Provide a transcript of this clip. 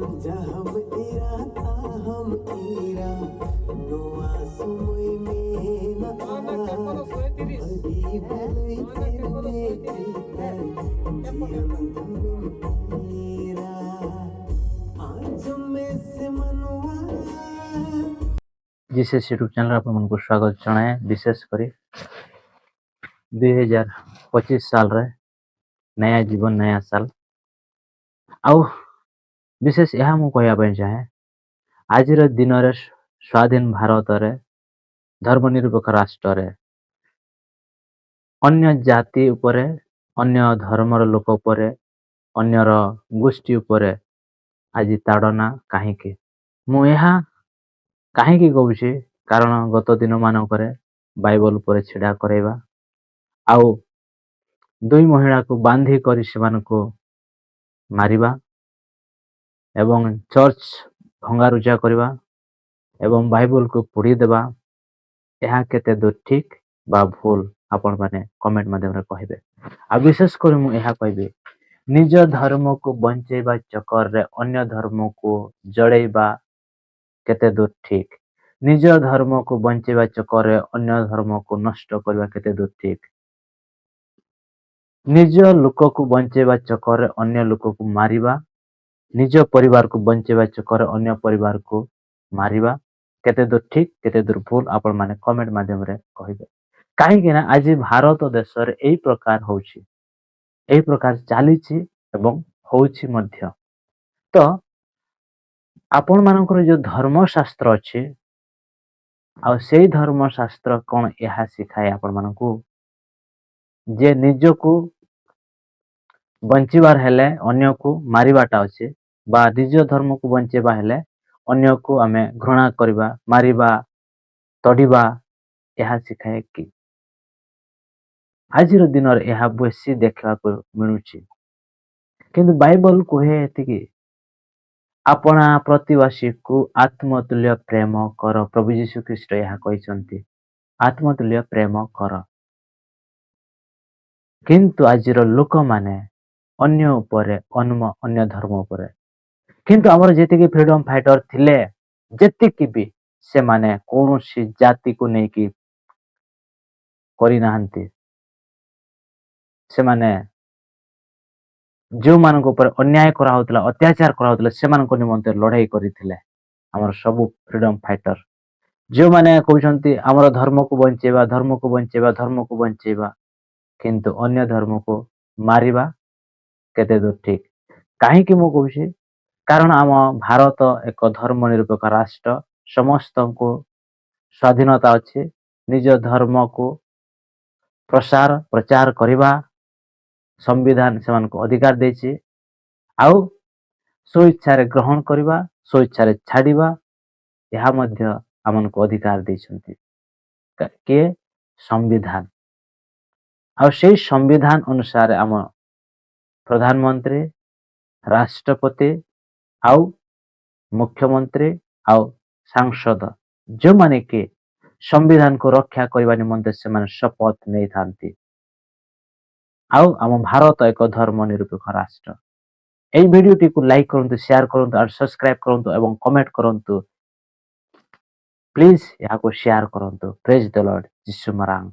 जहम इरा ताहम इरा नोआ समय में न अभी भले तेरे प्रीतम जियन धुम इरा आज में से मनवा जीसेस यूट्यूब चैनल आपको स्वागत जनाए विशेष करी 2025 साल रे नया जीवन नया साल आउ विशेष यह मु कहया चाहे आज दिन रे स्वाधीन भारत रे धर्मनिरपेक्ष राष्ट्र रे अन्य जाति उपरे अन्य धर्मर लोक उपरे अन्यर गोष्ठी उपरे आज ताड़ना कहीं मु यहाँ कहीं कहूँ कारण गत दिन मानक बाइबल पर छिड़ा करवा आउ दुई महिला को बांधी कर से मारिबा एवं चर्च भंगारुजा करवा एवं बाइबल को पोड़ी देवा यह केते दूर ठीक बा भूल आपण माने कमेंट माध्यम कहे आ विशेष कर मु यह कहबी निज धर्म को बंचेबा चक्कर रे अन्य धर्म को जड़ेबा केते दूर ठीक निज धर्म को बंचेबा चक्कर रे अन्य धर्म को नष्ट करबा केते दूर ठीक निज लोक को बंचेबा चक्कर रे अन्य लोक को मारिबा निज परिवार को बंचेबा चक्कर रे अन्य परिवार को मारिबा केते दूर ठीक केते दूर भूल आपण माने कमेंट माध्यम रे कहिबे काहे ना आज भारत देश रे एई प्रकार होउची एई प्रकार चालीची एवं होउची मध्य तो आपण मानकर जो धर्मशास्त्र अच्छे आ से धर्मशास्त्र कौन यह शिखाए आपण मानकू जे निज को बंचीबार हेले अन्य को मारिबाटा अच्छे बा निज धर्म को बंचेबा हेले अन्य को आमे घृणा करबा मारिबा तड़ीबा यह शिखाए कि आज दिन यह बेसी देखा मिलूची किंतु बाइबल कहे एतिकी अपना प्रतिवासी को आत्मतुल्य प्रेम कर प्रभु यीशु ख्रीष्ट यह कहते आत्मतुल्य प्रेम कर किंतु आज लोक माने अन्य उपरे अन्य धर्म उपरे किंतु हमर जेतिकी फ्रीडम फाइटर थिले जेतिकी भी से माने कौनसी जाति को नहीं कि करी नाहंती से माने जो मान ऊपर अन्याय करा होतला अत्याचार करा होतला से मान को निमंते लड़ाई करिथिले हमर सब फ्रीडम फाइटर जो माने कहउछंती हमर धर्म को बंचेबा धर्म को बंचेबा धर्म को बंचेबा किंतु अन्य धर्म को मारिबा केते दूर ठीक काहे कि मु कहउछि कारण आम भारत एक धर्मनिरपेक्ष राष्ट्र समस्त को स्वाधीनता अच्छे निज धर्म को प्रसार प्रचार करवा संविधान से मान को अधिकार देछि आउ स्वेच्छा रे ग्रहण करवा स्वेच्छा रे छाड़िबा यह मध्य आमन को अधिकार देछंती के संविधान आउ से संविधान अनुसार आम प्रधानमंत्री राष्ट्रपति आउ मुख्यमंत्री आउ सांसद जो माने के संविधान को रक्षा करबा निमंते से मान शपथ नै थांती आउ आम भारत एक धर्मनिरपेक्ष राष्ट्र এই ভিডিওটিକୁ লাইক କରନ୍ତୁ शेयर କରନ୍ତୁ और सब्सक्राइब କରନ୍ତୁ এবং कमेंट କରନ୍ତୁ प्लीज याको शेयर करନ୍ତୁ प्रेज द लॉर्ड जिसु मरांग।